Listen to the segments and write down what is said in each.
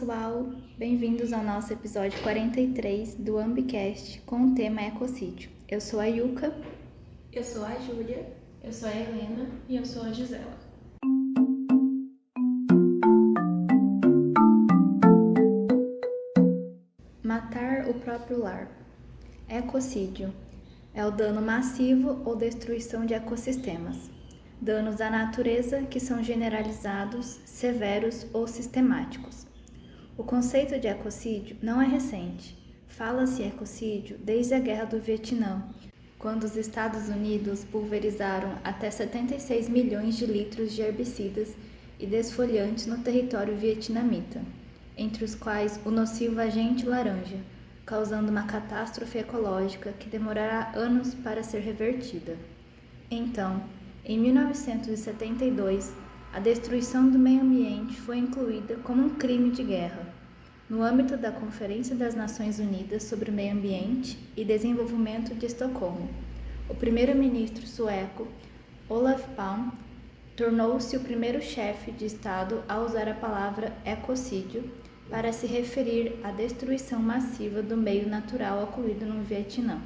pessoal! Bem-vindos ao nosso episódio 43 do Ambicast com o tema ecocídio. Eu sou a Yuka. Eu sou a Júlia. Eu sou a Helena. E eu sou a Gisela. Matar o próprio lar. Ecocídio é o dano massivo ou destruição de ecossistemas. Danos à natureza que são generalizados, severos ou sistemáticos. O conceito de ecocídio não é recente. Fala-se ecocídio desde a Guerra do Vietnã, quando os Estados Unidos pulverizaram até 76 milhões de litros de herbicidas e desfoliantes no território vietnamita, entre os quais o nocivo agente laranja, causando uma catástrofe ecológica que demorará anos para ser revertida. Então, em 1972, a destruição do meio ambiente foi incluída como um crime de guerra, no âmbito da Conferência das Nações Unidas sobre o Meio Ambiente e Desenvolvimento de Estocolmo. O primeiro-ministro sueco, Olof Palme, tornou-se o primeiro chefe de Estado a usar a palavra ecocídio para se referir à destruição massiva do meio natural ocorrido no Vietnã.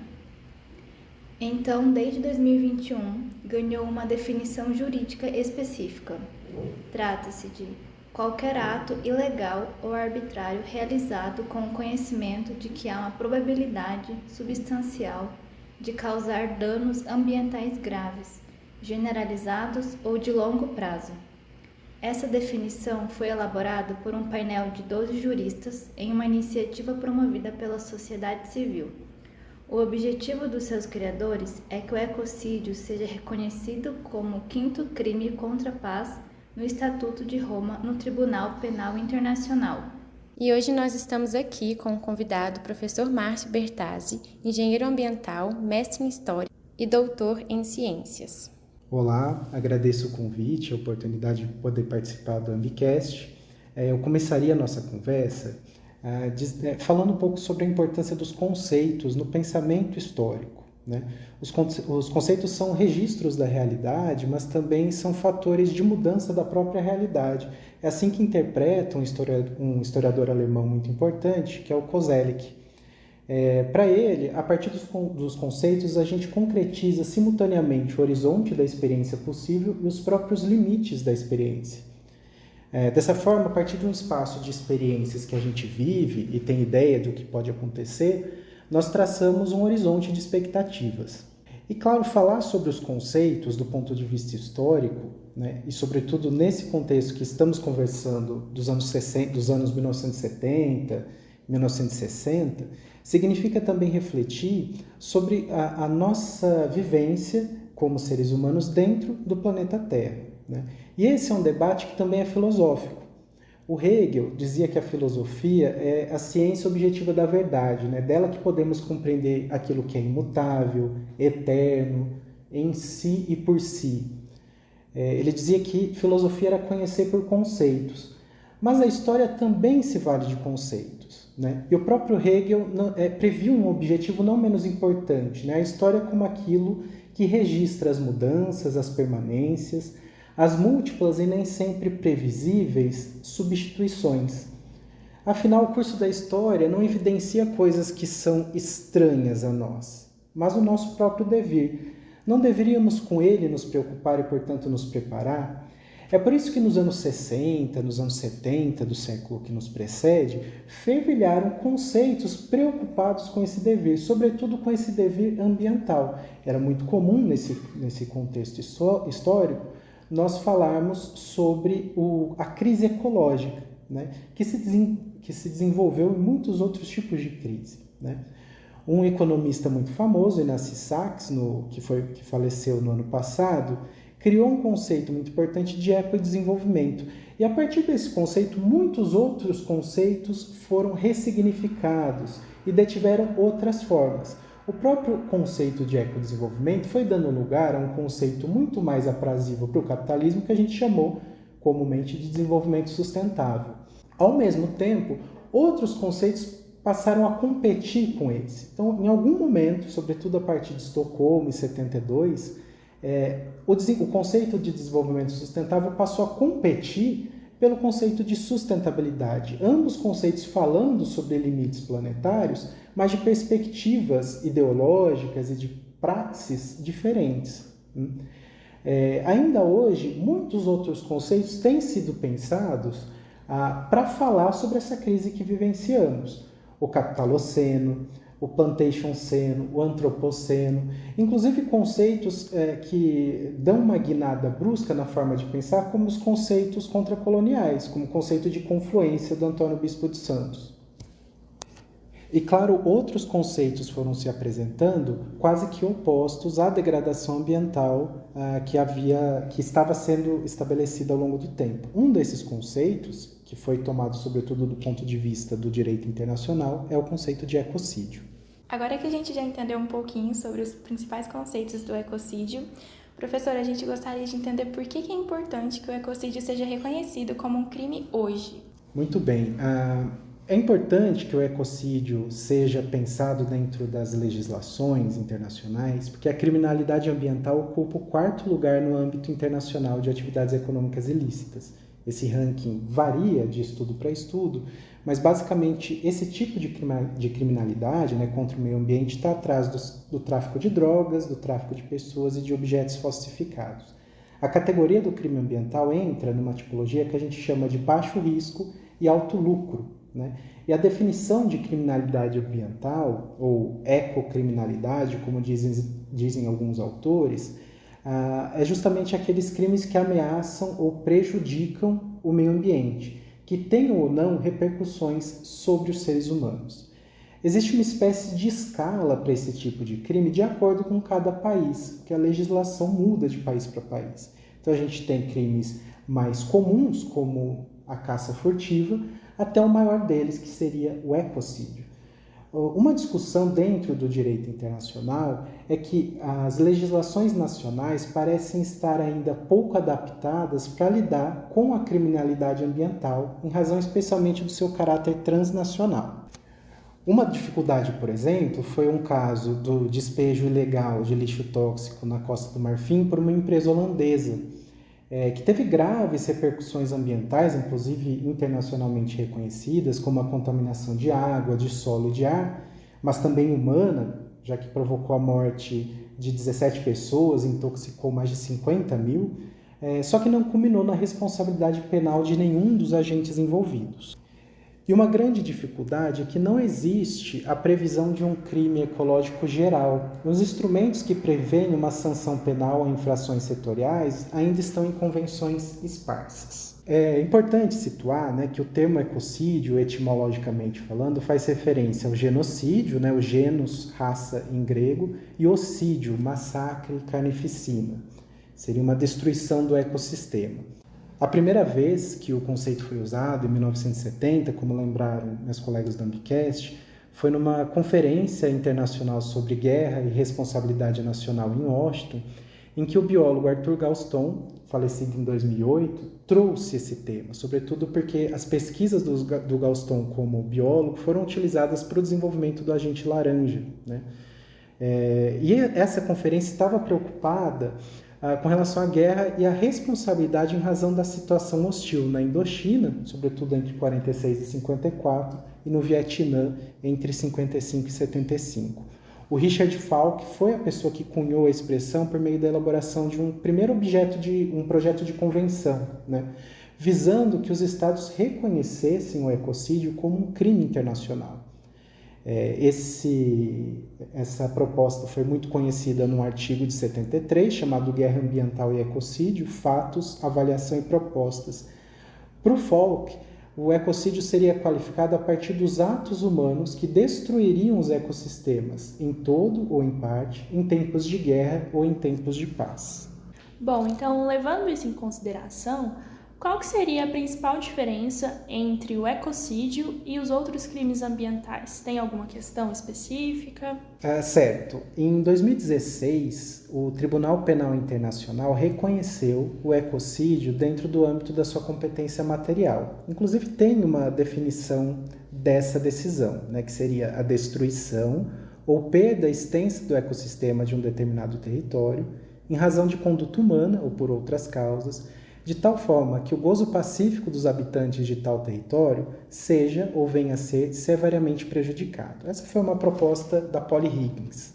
Então, desde 2021, ganhou uma definição jurídica específica. Trata-se de qualquer ato ilegal ou arbitrário realizado com o conhecimento de que há uma probabilidade substancial de causar danos ambientais graves, generalizados ou de longo prazo. Essa definição foi elaborada por um painel de 12 juristas em uma iniciativa promovida pela sociedade civil. O objetivo dos seus criadores é que o ecocídio seja reconhecido como o quinto crime contra a paz no Estatuto de Roma no Tribunal Penal Internacional. E hoje nós estamos aqui com o convidado professor Márcio Bertazzi, engenheiro ambiental, mestre em História e doutor em Ciências. Olá, agradeço o convite, a oportunidade de poder participar do Ambicast. Eu começaria a nossa conversa falando um pouco sobre a importância dos conceitos no pensamento histórico, né? Os conceitos são registros da realidade, mas também são fatores de mudança da própria realidade. É assim que interpreta um historiador alemão muito importante, que é o Koselleck. Para ele, a partir dos conceitos, a gente concretiza simultaneamente o horizonte da experiência possível e os próprios limites da experiência. Dessa forma, a partir de um espaço de experiências que a gente vive e tem ideia do que pode acontecer, nós traçamos um horizonte de expectativas. E, claro, falar sobre os conceitos do ponto de vista histórico, né, e, sobretudo, nesse contexto que estamos conversando dos anos 1970, 1960, significa também refletir sobre a nossa vivência como seres humanos dentro do planeta Terra, né? E esse é um debate que também é filosófico. O Hegel dizia que a filosofia é a ciência objetiva da verdade, né? Dela que podemos compreender aquilo que é imutável, eterno, em si e por si. Ele dizia que filosofia era conhecer por conceitos, mas a história também se vale de conceitos, né? E o próprio Hegel previu um objetivo não menos importante, né? A história como aquilo que registra as mudanças, as permanências, as múltiplas e nem sempre previsíveis substituições. Afinal, o curso da história não evidencia coisas que são estranhas a nós, mas o nosso próprio devir. Não deveríamos com ele nos preocupar e, portanto, nos preparar? É por isso que nos anos 60, nos anos 70 do século que nos precede, fervilharam conceitos preocupados com esse devir, sobretudo com esse devir ambiental. Era muito comum nesse contexto histórico nós falarmos sobre a crise ecológica, né, que se desenvolveu em muitos outros tipos de crise, né? Um economista muito famoso, Inácio Sachs, que faleceu no ano passado, criou um conceito muito importante de ecodesenvolvimento. E a partir desse conceito, muitos outros conceitos foram ressignificados e detiveram outras formas. O próprio conceito de ecodesenvolvimento foi dando lugar a um conceito muito mais aprazível para o capitalismo que a gente chamou comumente de desenvolvimento sustentável. Ao mesmo tempo, outros conceitos passaram a competir com esse. Então, em algum momento, sobretudo a partir de Estocolmo, em 72, o conceito de desenvolvimento sustentável passou a competir pelo conceito de sustentabilidade. Ambos conceitos falando sobre limites planetários, mas de perspectivas ideológicas e de praxes diferentes. Ainda hoje, muitos outros conceitos têm sido pensados para falar sobre essa crise que vivenciamos. O capitaloceno, o plantationceno, o antropoceno, inclusive conceitos que dão uma guinada brusca na forma de pensar, como os conceitos contracoloniais, como o conceito de confluência do Antônio Bispo de Santos. E, claro, outros conceitos foram se apresentando quase que opostos à degradação ambiental que estava sendo estabelecida ao longo do tempo. Um desses conceitos, que foi tomado sobretudo do ponto de vista do direito internacional, é o conceito de ecocídio. Agora que a gente já entendeu um pouquinho sobre os principais conceitos do ecocídio, professora, a gente gostaria de entender por que é importante que o ecocídio seja reconhecido como um crime hoje. Muito bem. É importante que o ecocídio seja pensado dentro das legislações internacionais, porque a criminalidade ambiental ocupa o 4º lugar no âmbito internacional de atividades econômicas ilícitas. Esse ranking varia de estudo para estudo, mas basicamente esse tipo de criminalidade, contra o meio ambiente está atrás do tráfico de drogas, do tráfico de pessoas e de objetos falsificados. A categoria do crime ambiental entra numa tipologia que a gente chama de baixo risco e alto lucro. E a definição de criminalidade ambiental, ou ecocriminalidade, como dizem alguns autores, é justamente aqueles crimes que ameaçam ou prejudicam o meio ambiente, que tenham ou não repercussões sobre os seres humanos. Existe uma espécie de escala para esse tipo de crime de acordo com cada país, porque a legislação muda de país para país. Então a gente tem crimes mais comuns, como a caça furtiva, até o maior deles, que seria o ecocídio. Uma discussão dentro do direito internacional é que as legislações nacionais parecem estar ainda pouco adaptadas para lidar com a criminalidade ambiental, em razão especialmente do seu caráter transnacional. Uma dificuldade, por exemplo, foi um caso do despejo ilegal de lixo tóxico na Costa do Marfim por uma empresa holandesa, que teve graves repercussões ambientais, inclusive internacionalmente reconhecidas, como a contaminação de água, de solo e de ar, mas também humana, já que provocou a morte de 17 pessoas e intoxicou mais de 50 mil, só que não culminou na responsabilidade penal de nenhum dos agentes envolvidos. E uma grande dificuldade é que não existe a previsão de um crime ecológico geral. Os instrumentos que prevêem uma sanção penal a infrações setoriais ainda estão em convenções esparsas. É importante situar que o termo ecocídio, etimologicamente falando, faz referência ao genocídio, o genus, raça em grego, e ocídio, massacre, carnificina. Seria uma destruição do ecossistema. A primeira vez que o conceito foi usado, em 1970, como lembraram meus colegas da Ambicast, foi numa conferência internacional sobre guerra e responsabilidade nacional em Washington, em que o biólogo Arthur Galston, falecido em 2008, trouxe esse tema, sobretudo porque as pesquisas do Galston como biólogo foram utilizadas para o desenvolvimento do agente laranja. E essa conferência estava preocupada com relação à guerra e à responsabilidade em razão da situação hostil na Indochina, sobretudo entre 46 e 54, e no Vietnã, entre 55 e 75. O Richard Falk foi a pessoa que cunhou a expressão por meio da elaboração de um primeiro projeto de convenção, visando que os estados reconhecessem o ecocídio como um crime internacional. Essa proposta foi muito conhecida num artigo de 73, chamado Guerra Ambiental e Ecocídio, Fatos, Avaliação e Propostas. Para o Falk, o ecocídio seria qualificado a partir dos atos humanos que destruiriam os ecossistemas, em todo ou em parte, em tempos de guerra ou em tempos de paz. Bom, então, levando isso em consideração, qual que seria a principal diferença entre o ecocídio e os outros crimes ambientais? Tem alguma questão específica? Certo. Em 2016, o Tribunal Penal Internacional reconheceu o ecocídio dentro do âmbito da sua competência material. Inclusive, tem uma definição dessa decisão, que seria a destruição ou perda extensa do ecossistema de um determinado território em razão de conduta humana ou por outras causas, de tal forma que o gozo pacífico dos habitantes de tal território seja ou venha a ser severiamente prejudicado. Essa foi uma proposta da Polly Higgins.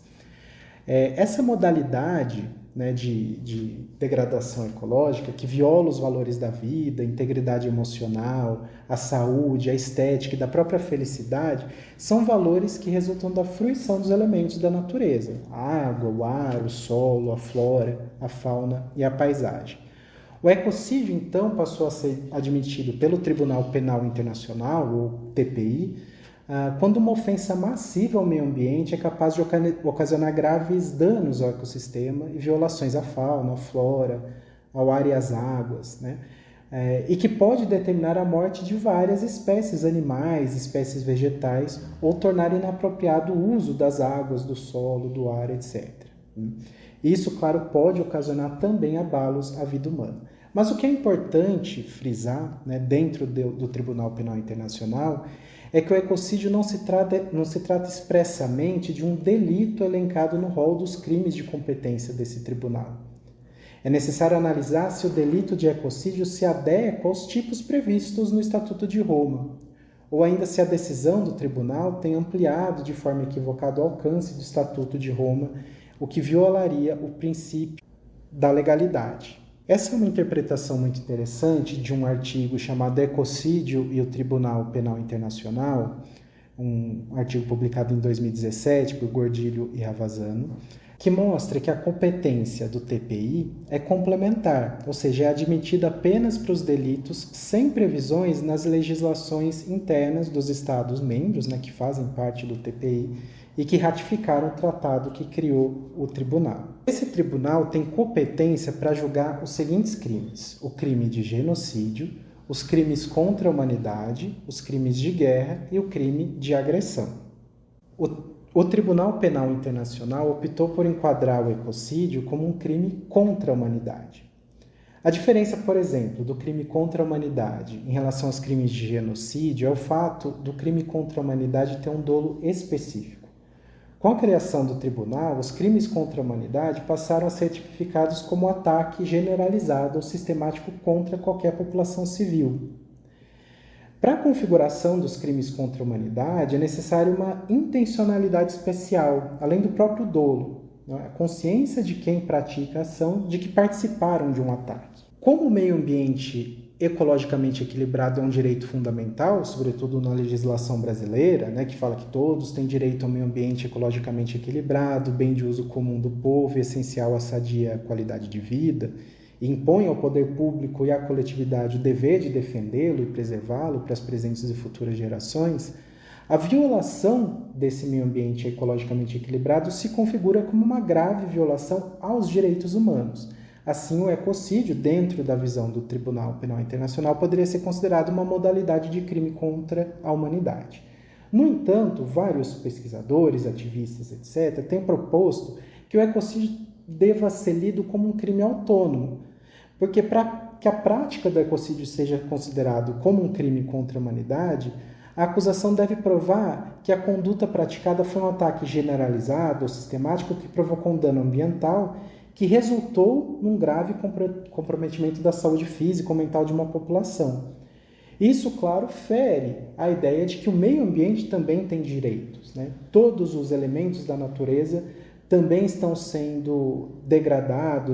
Essa modalidade, né, de degradação ecológica, que viola os valores da vida, a integridade emocional, a saúde, a estética e da própria felicidade, são valores que resultam da fruição dos elementos da natureza: a água, o ar, o solo, a flora, a fauna e a paisagem. O ecocídio, então, passou a ser admitido pelo Tribunal Penal Internacional, ou TPI, quando uma ofensa massiva ao meio ambiente é capaz de ocasionar graves danos ao ecossistema e violações à fauna, à flora, ao ar e às águas, né? E que pode determinar a morte de várias espécies animais, espécies vegetais, ou tornar inapropriado o uso das águas, do solo, do ar, etc. Isso, claro, pode ocasionar também abalos à vida humana. Mas o que é importante frisar, né, dentro do Tribunal Penal Internacional, é que o ecocídio não se trata expressamente de um delito elencado no rol dos crimes de competência desse tribunal. É necessário analisar se o delito de ecocídio se adequa aos tipos previstos no Estatuto de Roma, ou ainda se a decisão do tribunal tem ampliado de forma equivocada o alcance do Estatuto de Roma, o que violaria o princípio da legalidade. Essa é uma interpretação muito interessante de um artigo chamado Ecocídio e o Tribunal Penal Internacional, um artigo publicado em 2017 por Gordilho e Ravazano, que mostra que a competência do TPI é complementar, ou seja, é admitida apenas para os delitos sem previsões nas legislações internas dos Estados-membros, né, que fazem parte do TPI, e que ratificaram o tratado que criou o tribunal. Esse tribunal tem competência para julgar os seguintes crimes: o crime de genocídio, os crimes contra a humanidade, os crimes de guerra e o crime de agressão. O Tribunal Penal Internacional optou por enquadrar o ecocídio como um crime contra a humanidade. A diferença, por exemplo, do crime contra a humanidade em relação aos crimes de genocídio é o fato do crime contra a humanidade ter um dolo específico. Com a criação do tribunal, os crimes contra a humanidade passaram a ser tipificados como ataque generalizado ou sistemático contra qualquer população civil. Para a configuração dos crimes contra a humanidade, é necessária uma intencionalidade especial, além do próprio dolo, né? A consciência de quem pratica a ação de que participaram de um ataque. Como o meio ambiente ecologicamente equilibrado é um direito fundamental, sobretudo na legislação brasileira, né, que fala que todos têm direito ao meio ambiente ecologicamente equilibrado, bem de uso comum do povo e essencial à sadia qualidade de vida, e impõe ao poder público e à coletividade o dever de defendê-lo e preservá-lo para as presentes e futuras gerações, a violação desse meio ambiente ecologicamente equilibrado se configura como uma grave violação aos direitos humanos. Assim, o ecocídio, dentro da visão do Tribunal Penal Internacional, poderia ser considerado uma modalidade de crime contra a humanidade. No entanto, vários pesquisadores, ativistas, etc., têm proposto que o ecocídio deva ser lido como um crime autônomo, porque para que a prática do ecocídio seja considerado como um crime contra a humanidade, a acusação deve provar que a conduta praticada foi um ataque generalizado ou sistemático que provocou um dano ambiental que resultou num grave comprometimento da saúde física ou mental de uma população. Isso, claro, fere a ideia de que o meio ambiente também tem direitos, né? Todos os elementos da natureza também estão sendo degradados.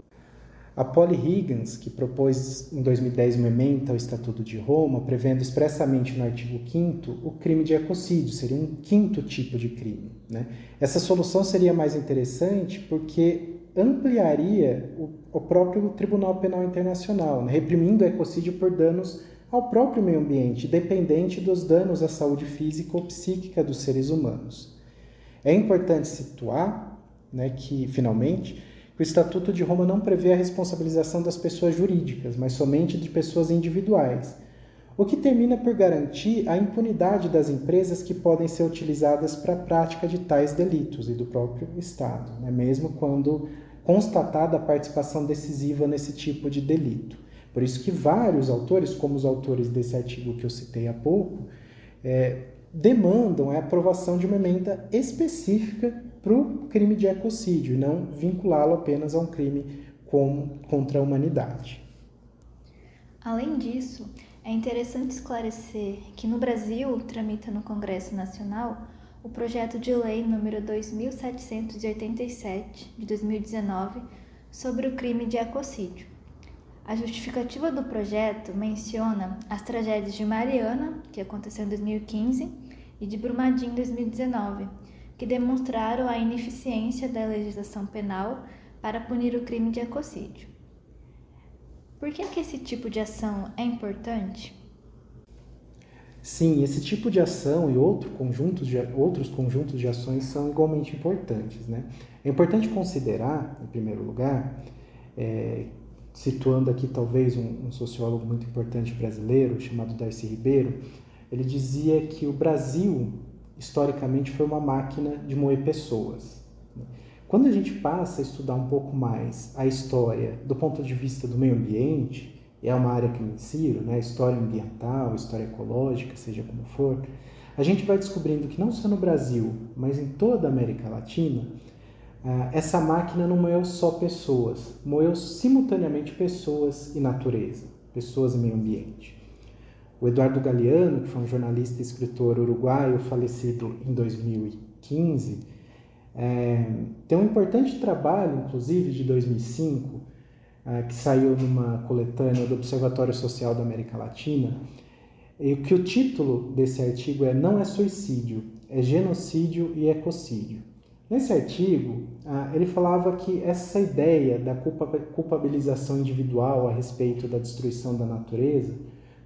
A Polly Higgins, que propôs em 2010 uma emenda ao Estatuto de Roma, prevendo expressamente no artigo 5º o crime de ecocídio, seria um quinto tipo de crime, né? Essa solução seria mais interessante porque ampliaria o próprio Tribunal Penal Internacional, né, reprimindo o ecocídio por danos ao próprio meio ambiente, dependente dos danos à saúde física ou psíquica dos seres humanos. É importante situar, né, que, finalmente, o Estatuto de Roma não prevê a responsabilização das pessoas jurídicas, mas somente de pessoas individuais, o que termina por garantir a impunidade das empresas que podem ser utilizadas para a prática de tais delitos e do próprio Estado, né, mesmo quando constatada a participação decisiva nesse tipo de delito. Por isso que vários autores, como os autores desse artigo que eu citei há pouco, demandam a aprovação de uma emenda específica para o crime de ecocídio e não vinculá-lo apenas a um crime contra a humanidade. Além disso, é interessante esclarecer que no Brasil tramita no Congresso Nacional o projeto de lei número 2787 de 2019 sobre o crime de ecocídio. A justificativa do projeto menciona as tragédias de Mariana, que aconteceu em 2015, e de Brumadinho em 2019, que demonstraram a ineficiência da legislação penal para punir o crime de ecocídio. Por que esse tipo de ação é importante? Sim, esse tipo de ação e outros conjuntos de ações são igualmente importantes, né? É importante considerar, em primeiro lugar, situando aqui talvez um sociólogo muito importante brasileiro, chamado Darcy Ribeiro, ele dizia que o Brasil, historicamente, foi uma máquina de moer pessoas. Quando a gente passa a estudar um pouco mais a história do ponto de vista do meio ambiente, é uma área que eu insiro, né? História ambiental, história ecológica, seja como for, a gente vai descobrindo que não só no Brasil, mas em toda a América Latina, essa máquina não moeu só pessoas, moeu simultaneamente pessoas e natureza, pessoas e meio ambiente. O Eduardo Galeano, que foi um jornalista e escritor uruguaio falecido em 2015, tem um importante trabalho, inclusive, de 2005, que saiu numa coletânea do Observatório Social da América Latina, e que o título desse artigo Não é suicídio, é genocídio e ecocídio. Nesse artigo, ele falava que essa ideia da culpabilização individual a respeito da destruição da natureza,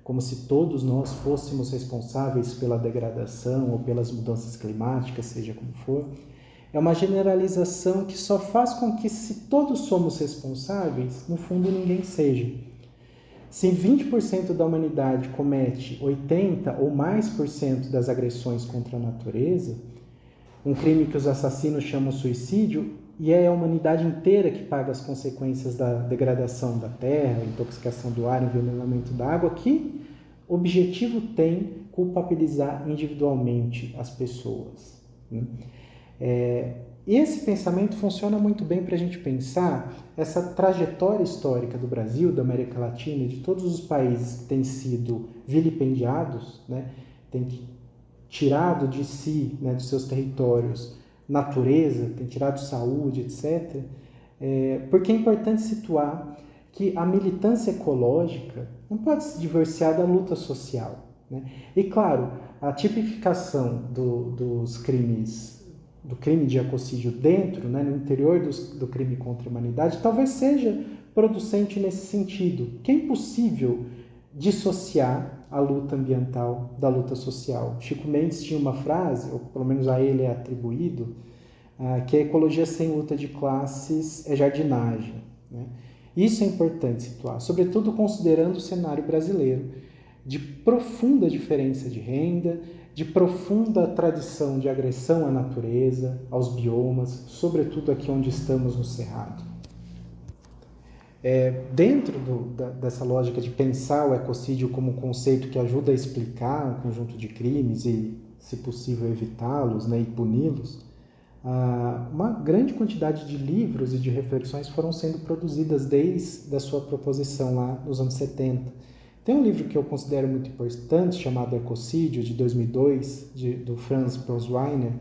como se todos nós fôssemos responsáveis pela degradação ou pelas mudanças climáticas, seja como for, é uma generalização que só faz com que, se todos somos responsáveis, no fundo ninguém seja. Se 20% da humanidade comete 80% ou mais das agressões contra a natureza, um crime que os assassinos chamam suicídio, e é a humanidade inteira que paga as consequências da degradação da terra, intoxicação do ar, envenenamento da água, que objetivo tem culpabilizar individualmente as pessoas, né? E esse pensamento funciona muito bem para a gente pensar essa trajetória histórica do Brasil, da América Latina e de todos os países que têm sido vilipendiados, né, têm tirado de si, né, dos seus territórios, natureza, têm tirado saúde, etc. Porque é importante situar que a militância ecológica não pode se divorciar da luta social, né? E, claro, a tipificação dos crimes, do crime de ecocídio dentro, né, no interior do crime contra a humanidade, talvez seja producente nesse sentido, que é impossível dissociar a luta ambiental da luta social. Chico Mendes tinha uma frase, ou pelo menos a ele é atribuído, que a ecologia sem luta de classes é jardinagem, né? Isso é importante situar, sobretudo considerando o cenário brasileiro, de profunda diferença de renda, de profunda tradição de agressão à natureza, aos biomas, sobretudo aqui onde estamos no Cerrado. Dentro dessa lógica de pensar o ecocídio como um conceito que ajuda a explicar um conjunto de crimes e, se possível, evitá-los, né, e puni-los, uma grande quantidade de livros e de reflexões foram sendo produzidas desde a sua proposição lá nos anos 70. Tem um livro que eu considero muito importante, chamado Ecocídio, de 2002, do Franz Prosweiner,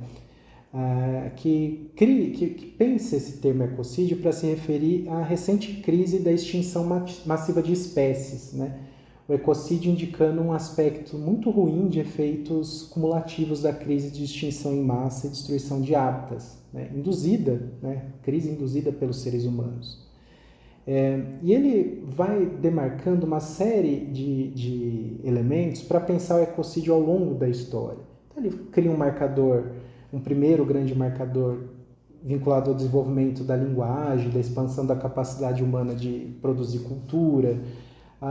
que pensa esse termo ecocídio para se referir à recente crise da extinção massiva de espécies, né? O ecocídio indicando um aspecto muito ruim de efeitos cumulativos da crise de extinção em massa e destruição de hábitats, né? Crise induzida pelos seres humanos. E ele vai demarcando uma série de elementos para pensar o ecocídio ao longo da história. Então, ele cria um primeiro grande marcador vinculado ao desenvolvimento da linguagem, da expansão da capacidade humana de produzir cultura,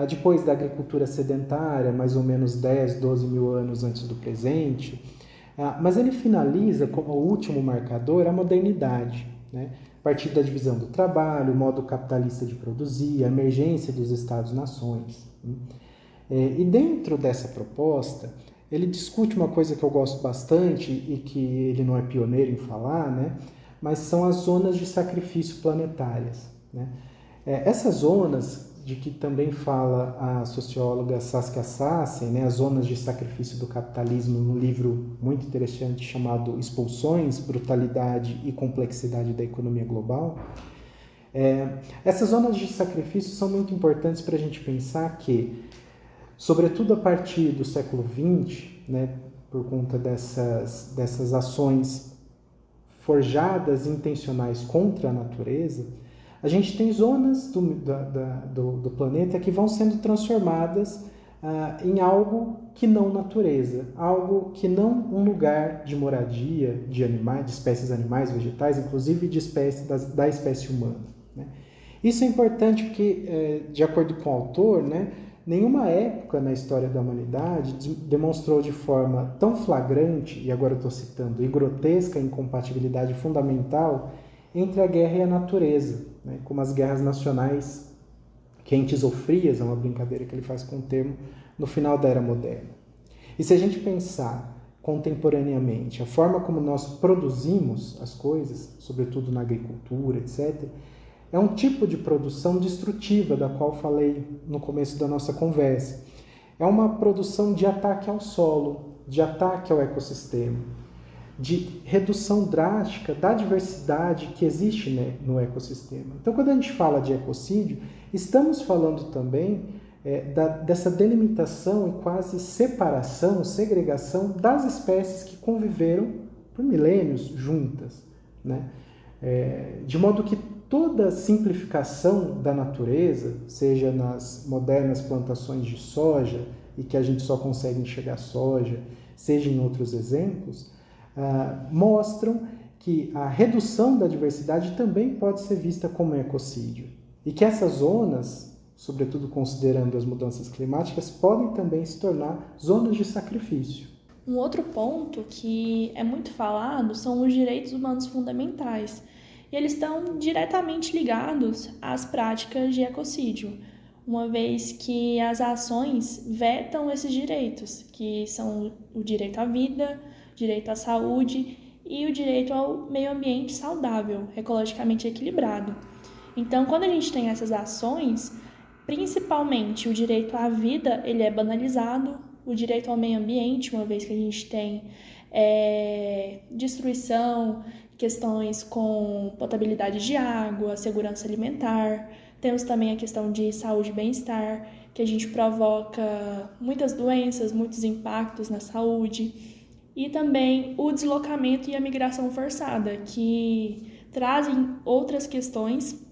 depois da agricultura sedentária, mais ou menos 10, 12 mil anos antes do presente. Mas ele finaliza como o último marcador a modernidade, né? A partir da divisão do trabalho, o modo capitalista de produzir, a emergência dos Estados-nações. E dentro dessa proposta, ele discute uma coisa que eu gosto bastante e que ele não é pioneiro em falar, né? Mas são as zonas de sacrifício planetárias, né? Essas zonas, de que também fala a socióloga Saskia Sassen, né, As Zonas de Sacrifício do Capitalismo, num livro muito interessante chamado Expulsões, Brutalidade e Complexidade da Economia Global. Essas zonas de sacrifício são muito importantes para a gente pensar que, sobretudo a partir do século XX, né, por conta dessas ações forjadas e intencionais contra a natureza, a gente tem zonas do planeta que vão sendo transformadas em algo que não natureza, algo que não um lugar de moradia de animais, de espécies animais, vegetais, inclusive de da espécie humana. Né? Isso é importante porque, de acordo com o autor, né, nenhuma época na história da humanidade demonstrou de forma tão flagrante, e agora eu estou citando, e grotesca a incompatibilidade fundamental entre a guerra e a natureza, né, como as guerras nacionais quentes ou frias, é uma brincadeira que ele faz com o termo, no final da Era Moderna. E se a gente pensar contemporaneamente a forma como nós produzimos as coisas, sobretudo na agricultura, etc., é um tipo de produção destrutiva, da qual falei no começo da nossa conversa. É uma produção de ataque ao solo, de ataque ao ecossistema, de redução drástica da diversidade que existe, né, no ecossistema. Então, quando a gente fala de ecocídio, estamos falando também dessa delimitação e quase separação, segregação das espécies que conviveram por milênios juntas, né? De modo que toda simplificação da natureza, seja nas modernas plantações de soja, e que a gente só consegue enxergar soja, seja em outros exemplos, mostram que a redução da diversidade também pode ser vista como ecocídio. E que essas zonas, sobretudo considerando as mudanças climáticas, podem também se tornar zonas de sacrifício. Um outro ponto que é muito falado são os direitos humanos fundamentais. E eles estão diretamente ligados às práticas de ecocídio, uma vez que as ações vetam esses direitos, que são o direito à vida, direito à saúde e o direito ao meio ambiente saudável, ecologicamente equilibrado. Então, quando a gente tem essas ações, principalmente o direito à vida, ele é banalizado, o direito ao meio ambiente, uma vez que a gente tem destruição, questões com potabilidade de água, segurança alimentar. Temos também a questão de saúde e bem-estar, que a gente provoca muitas doenças, muitos impactos na saúde. E também o deslocamento e a migração forçada, que trazem outras questões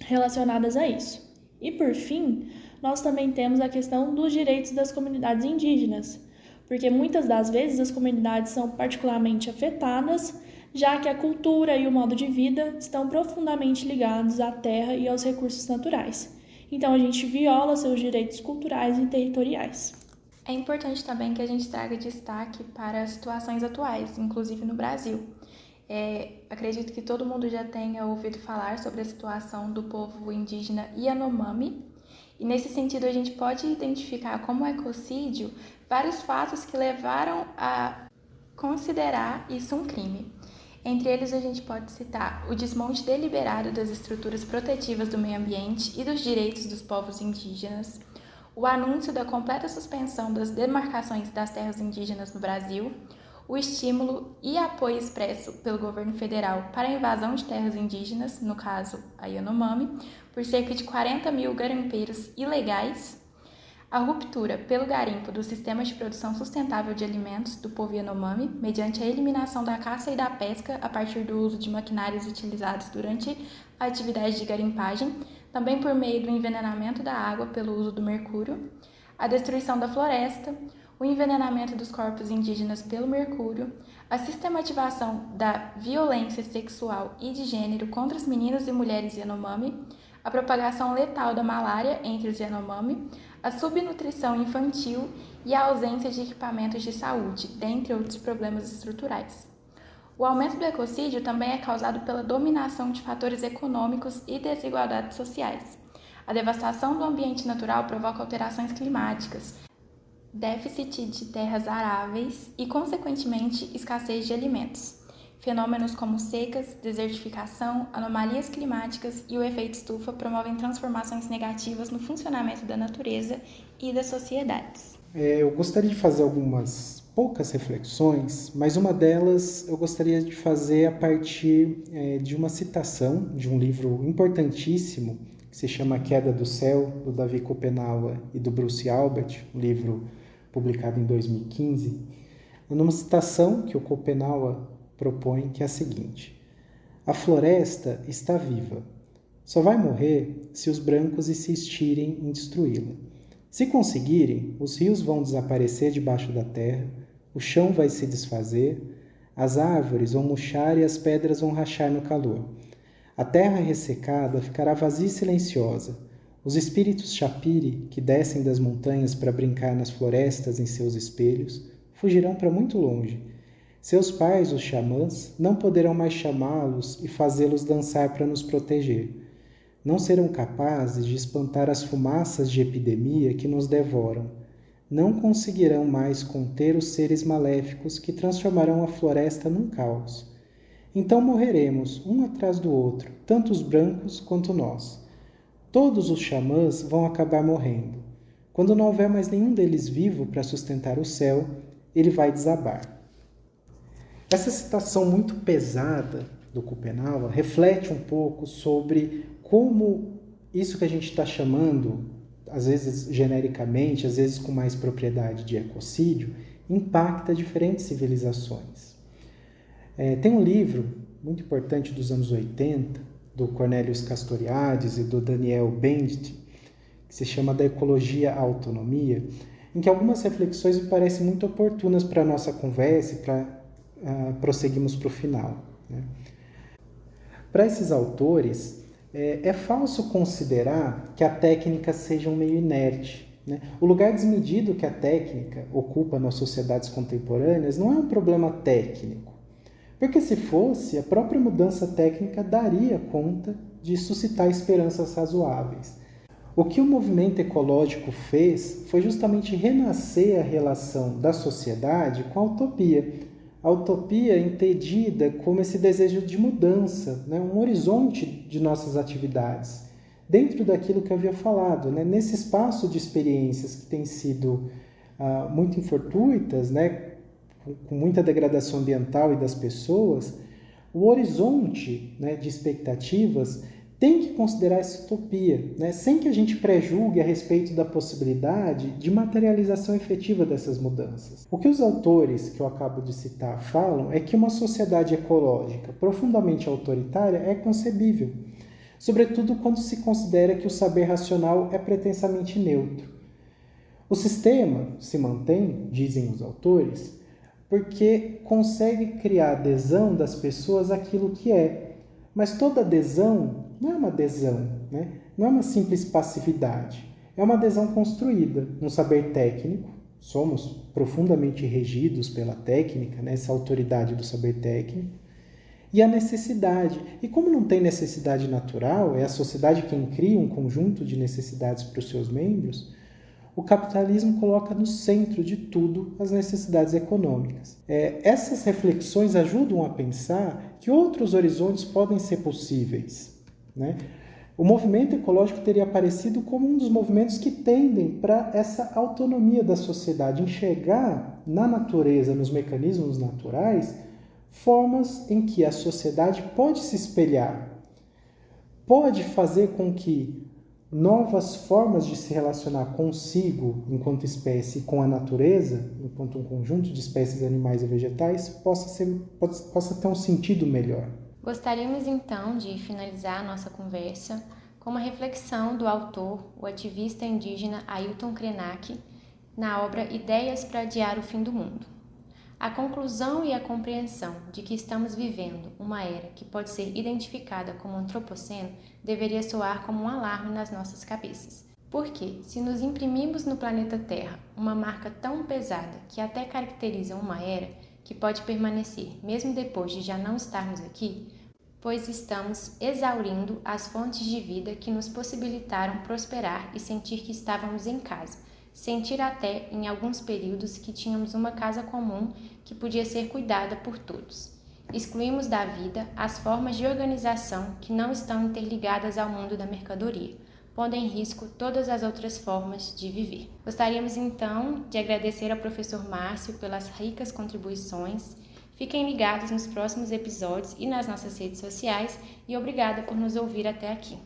relacionadas a isso. E por fim, nós também temos a questão dos direitos das comunidades indígenas, porque muitas das vezes as comunidades são particularmente afetadas, já que a cultura e o modo de vida estão profundamente ligados à terra e aos recursos naturais. Então a gente viola seus direitos culturais e territoriais. É importante também que a gente traga destaque para as situações atuais, inclusive no Brasil. Acredito que todo mundo já tenha ouvido falar sobre a situação do povo indígena Yanomami, e nesse sentido a gente pode identificar como ecocídio vários fatos que levaram a considerar isso um crime. Entre eles a gente pode citar o desmonte deliberado das estruturas protetivas do meio ambiente e dos direitos dos povos indígenas, o anúncio da completa suspensão das demarcações das terras indígenas no Brasil, o estímulo e apoio expresso pelo governo federal para a invasão de terras indígenas, no caso a Yanomami, por cerca de 40 mil garimpeiros ilegais, a ruptura pelo garimpo do sistema de produção sustentável de alimentos do povo Yanomami, mediante a eliminação da caça e da pesca a partir do uso de maquinários utilizados durante a atividade de garimpagem, também por meio do envenenamento da água pelo uso do mercúrio, a destruição da floresta, o envenenamento dos corpos indígenas pelo mercúrio, a sistematização da violência sexual e de gênero contra as meninas e mulheres Yanomami, a propagação letal da malária entre os Yanomami, a subnutrição infantil e a ausência de equipamentos de saúde, dentre outros problemas estruturais. O aumento do ecocídio também é causado pela dominação de fatores econômicos e desigualdades sociais. A devastação do ambiente natural provoca alterações climáticas, déficit de terras aráveis e, consequentemente, escassez de alimentos. Fenômenos como secas, desertificação, anomalias climáticas e o efeito estufa promovem transformações negativas no funcionamento da natureza e das sociedades. Eu gostaria de fazer algumas poucas reflexões, mas uma delas eu gostaria de fazer a partir de uma citação de um livro importantíssimo que se chama A Queda do Céu, do Davi Copenaua e do Bruce Albert, um livro publicado em 2015, numa citação que o Copenaua propõe, que é a seguinte: a floresta está viva, só vai morrer se os brancos insistirem em destruí-la. Se conseguirem, os rios vão desaparecer debaixo da terra, o chão vai se desfazer, as árvores vão murchar e as pedras vão rachar no calor. A terra ressecada ficará vazia e silenciosa. Os espíritos chapiri, que descem das montanhas para brincar nas florestas em seus espelhos, fugirão para muito longe. Seus pais, os xamãs, não poderão mais chamá-los e fazê-los dançar para nos proteger. Não serão capazes de espantar as fumaças de epidemia que nos devoram. Não conseguirão mais conter os seres maléficos que transformarão a floresta num caos. Então morreremos, um atrás do outro, tanto os brancos quanto nós. Todos os xamãs vão acabar morrendo. Quando não houver mais nenhum deles vivo para sustentar o céu, ele vai desabar. Essa citação muito pesada do Copenaua reflete um pouco sobre como isso que a gente está chamando, às vezes genericamente, às vezes com mais propriedade, de ecocídio, impacta diferentes civilizações. Tem um livro muito importante dos anos 80, do Cornelius Castoriadis e do Daniel Bendit, que se chama Da Ecologia à Autonomia, em que algumas reflexões me parecem muito oportunas para a nossa conversa e para prosseguirmos para o final. Para esses autores, é falso considerar que a técnica seja um meio inerte. O lugar desmedido que a técnica ocupa nas sociedades contemporâneas não é um problema técnico, porque se fosse, a própria mudança técnica daria conta de suscitar esperanças razoáveis. O que o movimento ecológico fez foi justamente renascer a relação da sociedade com a utopia. A utopia entendida como esse desejo de mudança, um horizonte de nossas atividades, dentro daquilo que eu havia falado, nesse espaço de experiências que têm sido muito infortuitas, com muita degradação ambiental e das pessoas, o horizonte de expectativas tem que considerar essa utopia, sem que a gente prejulgue a respeito da possibilidade de materialização efetiva dessas mudanças. O que os autores que eu acabo de citar falam é que uma sociedade ecológica profundamente autoritária é concebível, sobretudo quando se considera que o saber racional é pretensamente neutro. O sistema se mantém, dizem os autores, porque consegue criar adesão das pessoas àquilo que é. Mas toda adesão não é uma adesão, não é uma simples passividade. É uma adesão construída no saber técnico. Somos profundamente regidos pela técnica, essa autoridade do saber técnico. E a necessidade. E como não tem necessidade natural, é a sociedade quem cria um conjunto de necessidades para os seus membros, o capitalismo coloca no centro de tudo as necessidades econômicas. Essas reflexões ajudam a pensar que outros horizontes podem ser possíveis. O movimento ecológico teria aparecido como um dos movimentos que tendem para essa autonomia da sociedade, enxergar na natureza, nos mecanismos naturais, formas em que a sociedade pode se espelhar, pode fazer com que novas formas de se relacionar consigo, enquanto espécie, e com a natureza, enquanto um conjunto de espécies animais e vegetais, possa ter um sentido melhor. Gostaríamos então de finalizar a nossa conversa com uma reflexão do autor, o ativista indígena Ailton Krenak, na obra Ideias para Adiar o Fim do Mundo. A conclusão e a compreensão de que estamos vivendo uma era que pode ser identificada como antropoceno deveria soar como um alarme nas nossas cabeças. Porque, se nos imprimimos no planeta Terra uma marca tão pesada que até caracteriza uma era que pode permanecer mesmo depois de já não estarmos aqui, pois estamos exaurindo as fontes de vida que nos possibilitaram prosperar e sentir que estávamos em casa, sentir até, em alguns períodos, que tínhamos uma casa comum que podia ser cuidada por todos. Excluímos da vida as formas de organização que não estão interligadas ao mundo da mercadoria, pondo em risco todas as outras formas de viver. Gostaríamos então de agradecer ao professor Márcio pelas ricas contribuições. Fiquem ligados nos próximos episódios e nas nossas redes sociais e obrigada por nos ouvir até aqui.